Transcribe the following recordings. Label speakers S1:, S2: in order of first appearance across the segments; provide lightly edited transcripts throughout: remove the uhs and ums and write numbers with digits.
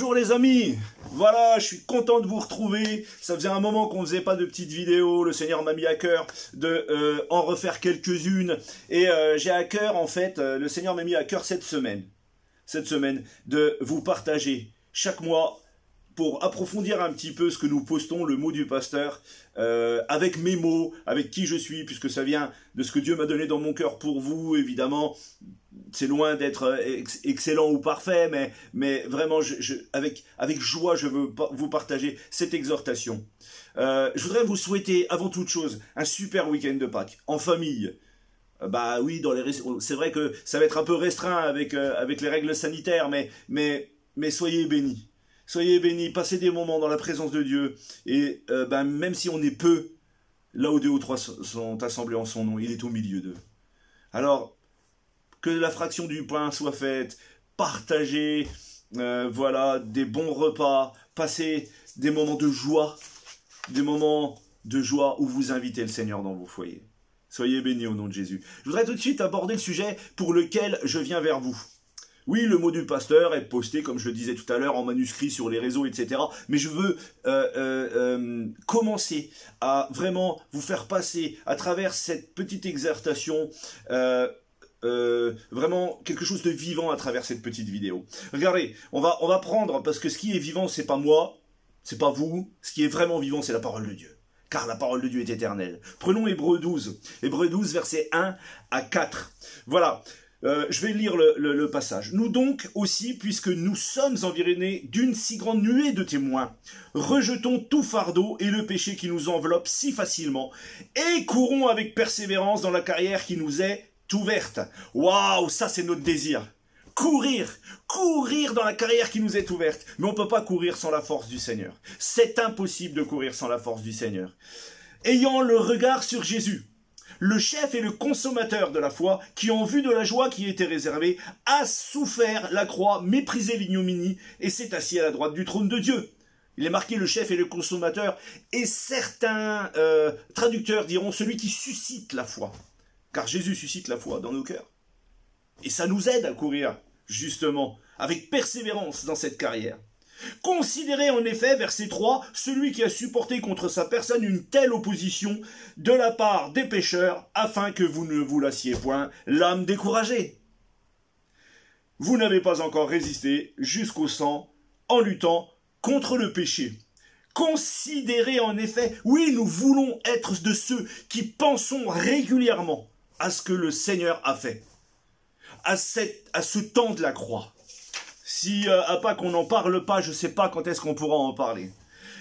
S1: Bonjour les amis, voilà, je suis content de vous retrouver. Ça faisait un moment qu'on faisait pas de petites vidéos. Le Seigneur m'a mis à cœur de en refaire quelques-unes. Et j'ai à cœur, en fait, le Seigneur m'a mis à cœur cette semaine, de vous partager chaque mois pour approfondir un petit peu ce que nous postons, le mot du pasteur, avec mes mots, avec qui je suis, puisque ça vient de ce que Dieu m'a donné dans mon cœur pour vous, évidemment. C'est loin d'être excellent ou parfait, mais vraiment, avec joie, je veux vous partager cette exhortation. Je voudrais vous souhaiter, avant toute chose, un super week-end de Pâques, en famille. Bah oui, c'est vrai que ça va être un peu restreint avec les règles sanitaires, mais soyez bénis. Soyez bénis, passez des moments dans la présence de Dieu, et même si on est peu, là où 2 ou 3 sont assemblés en son nom, il est au milieu d'eux. Alors, que la fraction du pain soit faite, partagez, voilà, des bons repas, passez des moments de joie où vous invitez le Seigneur dans vos foyers. Soyez bénis au nom de Jésus. Je voudrais tout de suite aborder le sujet pour lequel je viens vers vous. Oui, le mot du pasteur est posté, comme je le disais tout à l'heure, en manuscrit sur les réseaux, etc. Mais je veux commencer à vraiment vous faire passer, à travers cette petite exhortation, vraiment quelque chose de vivant à travers cette petite vidéo. Regardez, on va prendre, parce que ce qui est vivant, c'est pas moi, c'est pas vous, ce qui est vraiment vivant, c'est la parole de Dieu. Car la parole de Dieu est éternelle. Prenons Hébreux 12, versets 1 à 4. Voilà. Je vais lire le passage. Nous donc aussi, puisque nous sommes environnés d'une si grande nuée de témoins, rejetons tout fardeau et le péché qui nous enveloppe si facilement, et courons avec persévérance dans la carrière qui nous est ouverte. Waouh, ça c'est notre désir. Courir dans la carrière qui nous est ouverte. Mais on ne peut pas courir sans la force du Seigneur. C'est impossible de courir sans la force du Seigneur. Ayant le regard sur Jésus, le chef et le consommateur de la foi, qui en vue de la joie qui était réservée, a souffert la croix, méprisé l'ignominie, et s'est assis à la droite du trône de Dieu. Il est marqué le chef et le consommateur, et certains traducteurs diront celui qui suscite la foi. Car Jésus suscite la foi dans nos cœurs. Et ça nous aide à courir, justement, avec persévérance dans cette carrière. Considérez en effet, verset 3, celui qui a supporté contre sa personne une telle opposition de la part des pécheurs, afin que vous ne vous lassiez point l'âme découragée. Vous n'avez pas encore résisté jusqu'au sang en luttant contre le péché. Considérez en effet, oui, nous voulons être de ceux qui pensons régulièrement à ce que le Seigneur a fait, à ce temps de la croix. Si à pas qu'on n'en parle pas, je ne sais pas quand est-ce qu'on pourra en parler.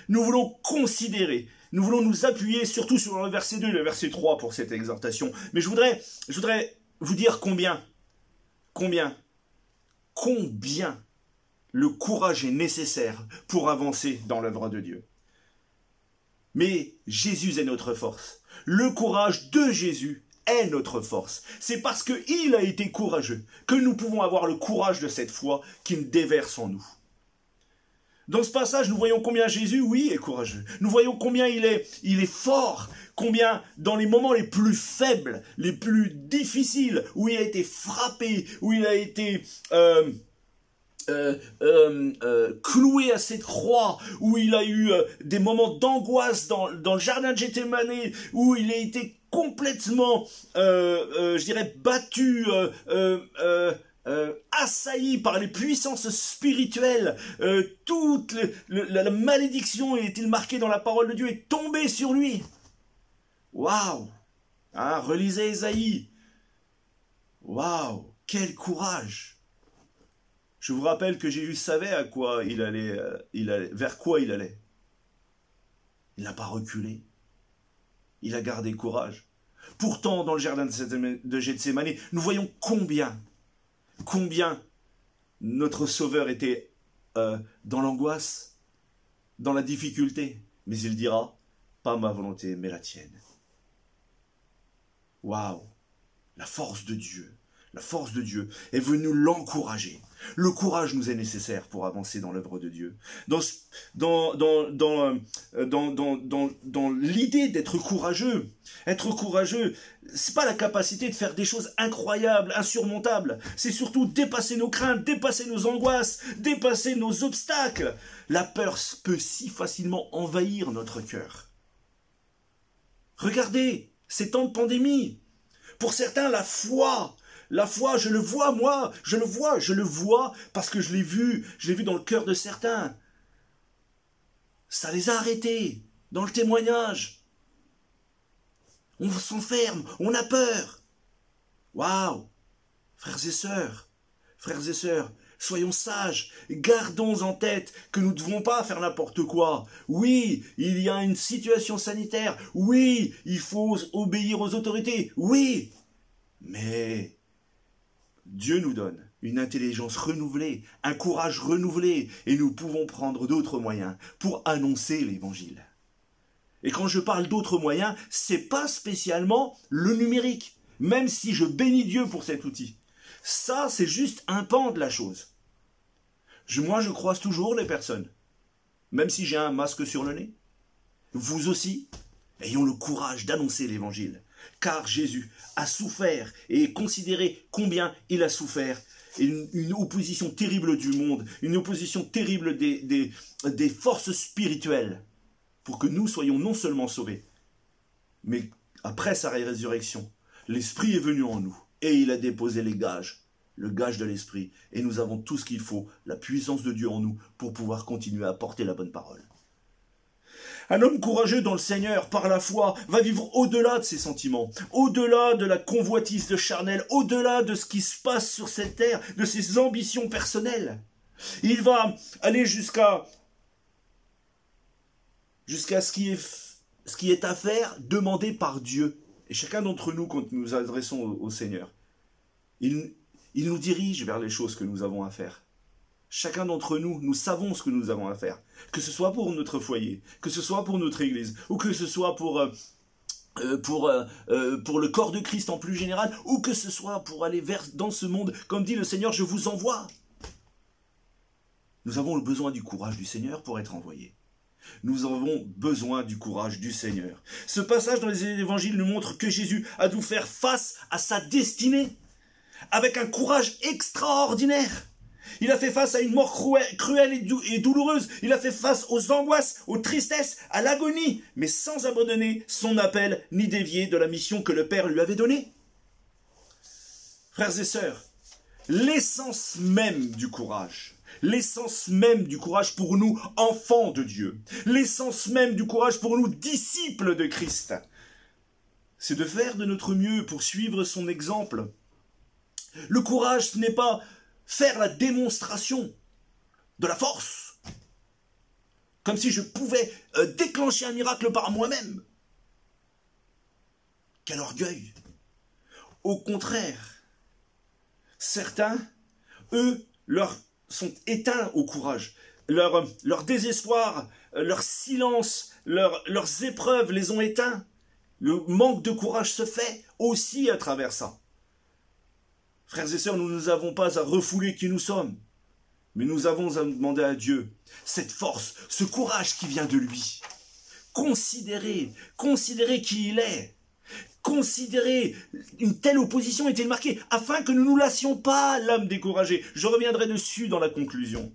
S1: Nous voulons considérer, nous voulons nous appuyer surtout sur le verset 2 et le verset 3 pour cette exhortation. Mais je voudrais vous dire combien le courage est nécessaire pour avancer dans l'œuvre de Dieu. Mais Jésus est notre force. Le courage de Jésus est notre force. C'est parce qu'il a été courageux que nous pouvons avoir le courage de cette foi qui me déverse en nous. Dans ce passage, nous voyons combien Jésus, oui, est courageux. Nous voyons combien il est fort, combien dans les moments les plus faibles, les plus difficiles, où il a été frappé, où il a été cloué à cette croix, où il a eu des moments d'angoisse dans le jardin de Gethsémane, où il a été complètement, je dirais, battu, assailli par les puissances spirituelles, toute la malédiction est-il marquée dans la parole de Dieu est tombée sur lui. Waouh, hein, relisez Ésaïe. Waouh, quel courage. Je vous rappelle que Jésus savait à quoi il allait, vers quoi il allait. Il n'a pas reculé. Il a gardé courage. Pourtant, dans le jardin de Gethsémane, nous voyons combien notre Sauveur était dans l'angoisse, dans la difficulté. Mais il dira, pas ma volonté, mais la tienne. Waouh, la force de Dieu, La force de Dieu est venue l'encourager. Le courage nous est nécessaire pour avancer dans l'œuvre de Dieu. Dans l'idée d'être courageux, c'est pas la capacité de faire des choses incroyables, insurmontables. C'est surtout dépasser nos craintes, dépasser nos angoisses, dépasser nos obstacles. La peur peut si facilement envahir notre cœur. Regardez, ces temps de pandémie. Pour certains, la foi, je le vois, moi, je le vois parce que je l'ai vu dans le cœur de certains. Ça les a arrêtés dans le témoignage. On s'enferme, on a peur. Waouh! Frères et sœurs, soyons sages, gardons en tête que nous ne devons pas faire n'importe quoi. Oui, il y a une situation sanitaire. Oui, il faut obéir aux autorités. Oui, mais Dieu nous donne une intelligence renouvelée, un courage renouvelé, et nous pouvons prendre d'autres moyens pour annoncer l'évangile. Et quand je parle d'autres moyens, c'est pas spécialement le numérique, même si je bénis Dieu pour cet outil. Ça, c'est juste un pan de la chose. Moi, je croise toujours les personnes, même si j'ai un masque sur le nez. Vous aussi, ayons le courage d'annoncer l'évangile. Car Jésus a souffert et considéré combien il a souffert. Une opposition terrible du monde, une opposition terrible des forces spirituelles, pour que nous soyons non seulement sauvés, mais après sa résurrection, l'Esprit est venu en nous et il a déposé le gage de l'Esprit. Et nous avons tout ce qu'il faut, la puissance de Dieu en nous, pour pouvoir continuer à porter la bonne parole. Un homme courageux dans le Seigneur, par la foi, va vivre au-delà de ses sentiments, au-delà de la convoitise de charnel, au-delà de ce qui se passe sur cette terre, de ses ambitions personnelles. Il va aller jusqu'à ce qui est à faire, demandé par Dieu. Et chacun d'entre nous, quand nous nous adressons au Seigneur, il nous dirige vers les choses que nous avons à faire. Chacun d'entre nous, nous savons ce que nous avons à faire. Que ce soit pour notre foyer, que ce soit pour notre église, ou que ce soit pour le corps de Christ en plus général, ou que ce soit pour aller dans ce monde, comme dit le Seigneur, je vous envoie. Nous avons le besoin du courage du Seigneur pour être envoyés. Nous avons besoin du courage du Seigneur. Ce passage dans les évangiles nous montre que Jésus a dû faire face à sa destinée avec un courage extraordinaire. Il a fait face à une mort cruelle et douloureuse. Il a fait face aux angoisses, aux tristesses, à l'agonie, mais sans abandonner son appel ni dévier de la mission que le Père lui avait donnée. Frères et sœurs, l'essence même du courage pour nous, enfants de Dieu, l'essence même du courage pour nous, disciples de Christ, c'est de faire de notre mieux pour suivre son exemple. Le courage, ce n'est pas faire la démonstration de la force, comme si je pouvais déclencher un miracle par moi-même. Quel orgueil! Au contraire, certains, eux, sont éteints au courage. Leur désespoir, leur silence, leurs épreuves les ont éteints. Le manque de courage se fait aussi à travers ça. Frères et sœurs, nous n'avons pas à refouler qui nous sommes, mais nous avons à demander à Dieu cette force, ce courage qui vient de lui. Considérez qui il est. Considérez une telle opposition est-elle marquée, afin que nous ne nous lassions pas l'âme découragée. Je reviendrai dessus dans la conclusion.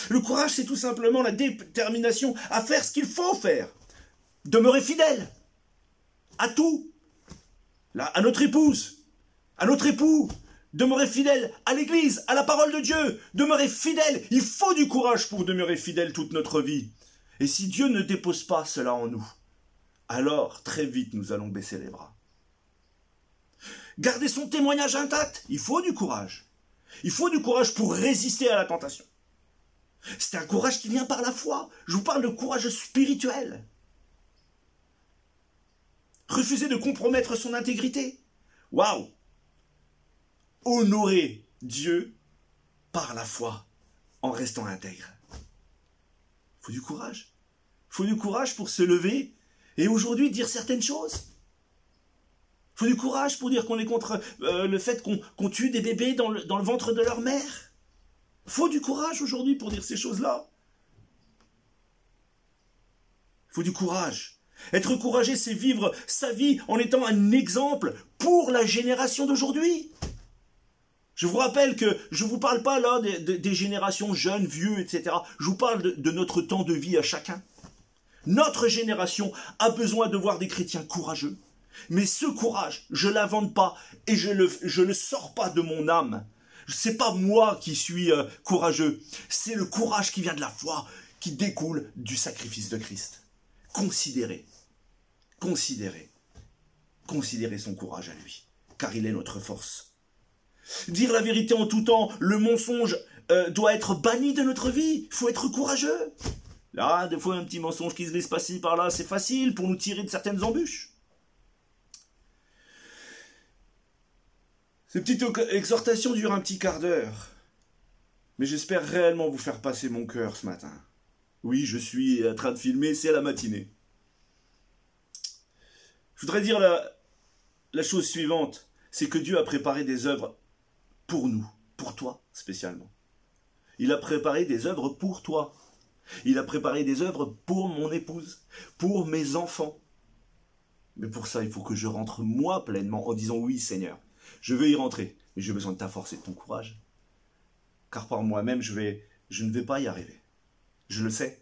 S1: Le courage, c'est tout simplement la détermination à faire ce qu'il faut faire. Demeurer fidèle à tout, à notre épouse, à notre époux, demeurer fidèle à l'Église, à la parole de Dieu, demeurer fidèle. Il faut du courage pour demeurer fidèle toute notre vie. Et si Dieu ne dépose pas cela en nous, alors très vite nous allons baisser les bras. Garder son témoignage intact, il faut du courage. Il faut du courage pour résister à la tentation. C'est un courage qui vient par la foi. Je vous parle de courage spirituel. Refuser de compromettre son intégrité. Waouh! Honorer Dieu par la foi en restant intègre. Il faut du courage. Il faut du courage pour se lever et aujourd'hui dire certaines choses. Il faut du courage pour dire qu'on est contre le fait qu'on tue des bébés dans le ventre de leur mère. Il faut du courage aujourd'hui pour dire ces choses-là. Il faut du courage. Être courageux, c'est vivre sa vie en étant un exemple pour la génération d'aujourd'hui. Je vous rappelle que je ne vous parle pas là des générations jeunes, vieux, etc. Je vous parle de notre temps de vie à chacun. Notre génération a besoin de voir des chrétiens courageux. Mais ce courage, je ne l'invente pas et je le sors pas de mon âme. C'est pas moi qui suis courageux. C'est le courage qui vient de la foi, qui découle du sacrifice de Christ. Considérez son courage à lui, car il est notre force. Dire la vérité en tout temps, le mensonge doit être banni de notre vie. Il faut être courageux. Là, des fois, un petit mensonge qui se glisse par-ci, par-là, c'est facile pour nous tirer de certaines embûches. Ces petites exhortations durent un petit quart d'heure. Mais j'espère réellement vous faire passer mon cœur ce matin. Oui, je suis en train de filmer, c'est la matinée. Je voudrais dire la chose suivante, c'est que Dieu a préparé des œuvres pour nous, pour toi spécialement. Il a préparé des œuvres pour toi. Il a préparé des œuvres pour mon épouse, pour mes enfants. Mais pour ça, il faut que je rentre moi pleinement en disant oui Seigneur, je veux y rentrer, mais j'ai besoin de ta force et de ton courage. Car par moi-même, je ne vais pas y arriver. Je le sais.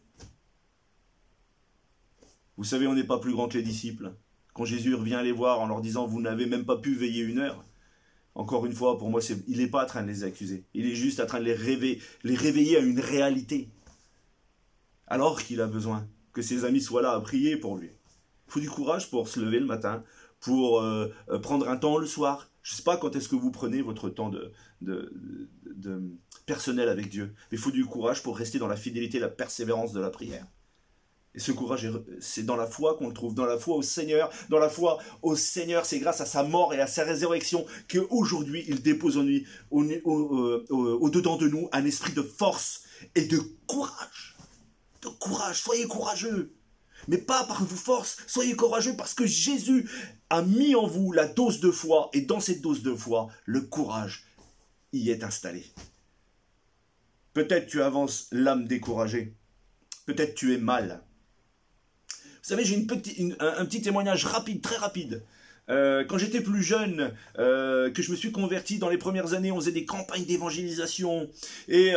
S1: Vous savez, on n'est pas plus grand que les disciples. Quand Jésus revient les voir en leur disant « Vous n'avez même pas pu veiller 1 heure », encore une fois, pour moi, il n'est pas en train de les accuser. Il est juste en train de les réveiller à une réalité. Alors qu'il a besoin que ses amis soient là à prier pour lui. Il faut du courage pour se lever le matin, pour prendre un temps le soir. Je ne sais pas quand est-ce que vous prenez votre temps de personnel avec Dieu. Mais il faut du courage pour rester dans la fidélité et la persévérance de la prière. Et ce courage, c'est dans la foi qu'on le trouve, dans la foi au Seigneur. Dans la foi au Seigneur, c'est grâce à sa mort et à sa résurrection qu'aujourd'hui, il dépose en lui, au-dedans de nous, un esprit de force et de courage. De courage, soyez courageux. Mais pas par vos forces, soyez courageux parce que Jésus a mis en vous la dose de foi. Et dans cette dose de foi, le courage y est installé. Peut-être tu avances l'âme découragée. Peut-être tu es mal. Vous savez, j'ai un petit témoignage rapide, très rapide. Quand j'étais plus jeune, que je me suis converti dans les premières années, on faisait des campagnes d'évangélisation. Et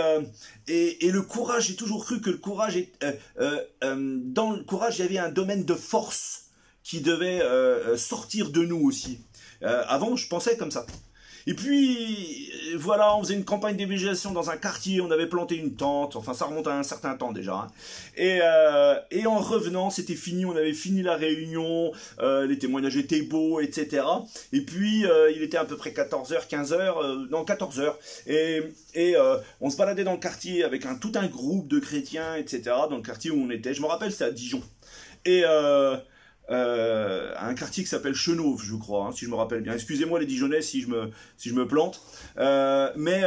S1: le courage, j'ai toujours cru que le courage, dans le courage, il y avait un domaine de force qui devait sortir de nous aussi. Avant, je pensais comme ça. Et puis, voilà, on faisait une campagne d'évangélisation dans un quartier, on avait planté une tente, enfin ça remonte à un certain temps déjà. Hein. Et en revenant, c'était fini, on avait fini la réunion, les témoignages étaient beaux, etc. Et puis, il était à peu près 14h, 15h, non 14h. Et on se baladait dans le quartier avec tout un groupe de chrétiens, etc. Dans le quartier où on était, je me rappelle, c'était à Dijon. Et... un quartier qui s'appelle Chenauve, je crois, hein, si je me rappelle bien. Excusez-moi les Dijonnais si je me plante. Mais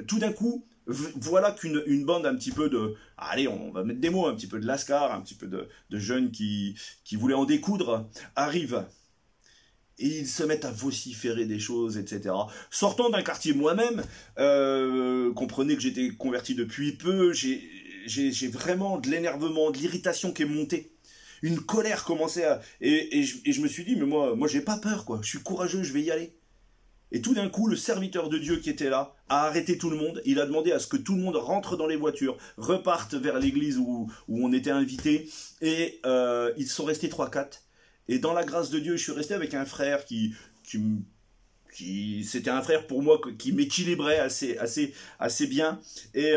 S1: tout d'un coup, voilà qu'une bande un petit peu de... Allez, on va mettre des mots, un petit peu de lascar, un petit peu de jeunes qui voulaient en découdre, arrivent. Et ils se mettent à vociférer des choses, etc. Sortant d'un quartier moi-même, comprenez que j'étais converti depuis peu, j'ai vraiment de l'énervement, de l'irritation qui est montée. Une colère commençait à... Et je me suis dit, mais moi j'ai pas peur, quoi. Je suis courageux, je vais y aller. Et tout d'un coup, le serviteur de Dieu qui était là a arrêté tout le monde. Il a demandé à ce que tout le monde rentre dans les voitures, reparte vers l'église où on était invités. Et ils sont restés 3-4. Et dans la grâce de Dieu, je suis resté avec un frère qui c'était un frère pour moi qui m'équilibrait assez bien. Et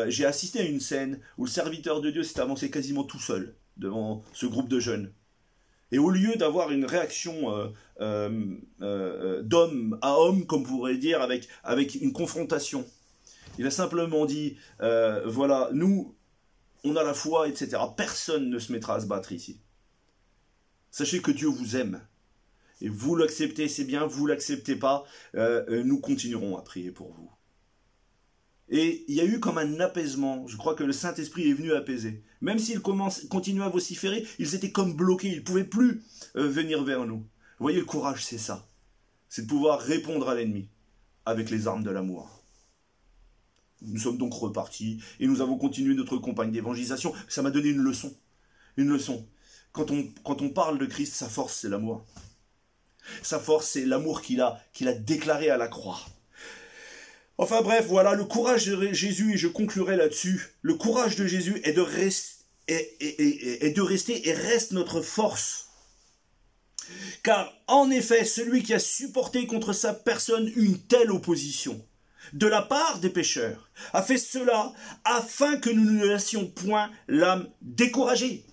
S1: j'ai assisté à une scène où le serviteur de Dieu s'est avancé quasiment tout seul devant ce groupe de jeunes. Et au lieu d'avoir une réaction d'homme à homme, comme vous pourrez dire, avec une confrontation, il a simplement dit, voilà, nous, on a la foi, etc. Personne ne se mettra à se battre ici. Sachez que Dieu vous aime. Et vous l'acceptez, c'est bien, vous l'acceptez pas, nous continuerons à prier pour vous. Et il y a eu comme un apaisement. Je crois que le Saint-Esprit est venu apaiser. Même s'ils continuaient à vociférer, ils étaient comme bloqués. Ils ne pouvaient plus venir vers nous. Vous voyez, le courage, c'est ça. C'est de pouvoir répondre à l'ennemi avec les armes de l'amour. Nous sommes donc repartis et nous avons continué notre campagne d'évangélisation. Ça m'a donné une leçon. Une leçon. Quand on parle de Christ, sa force, c'est l'amour. Sa force, c'est l'amour qu'il a déclaré à la croix. Enfin bref, voilà, le courage de Jésus, et je conclurai là-dessus, le courage de Jésus est de rester et reste notre force. Car en effet, celui qui a supporté contre sa personne une telle opposition, de la part des pécheurs, a fait cela afin que nous ne laissions point l'âme découragée.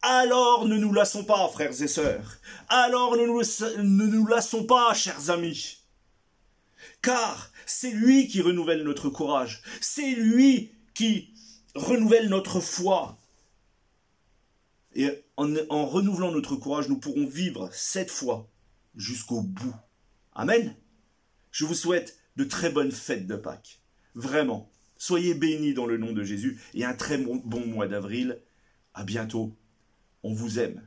S1: Alors ne nous lassons pas, frères et sœurs. Alors ne nous lassons pas, chers amis. Car c'est lui qui renouvelle notre courage. C'est lui qui renouvelle notre foi. Et en renouvelant notre courage, nous pourrons vivre cette foi jusqu'au bout. Amen. Je vous souhaite de très bonnes fêtes de Pâques. Vraiment. Soyez bénis dans le nom de Jésus et un très bon mois d'avril. À bientôt. On vous aime.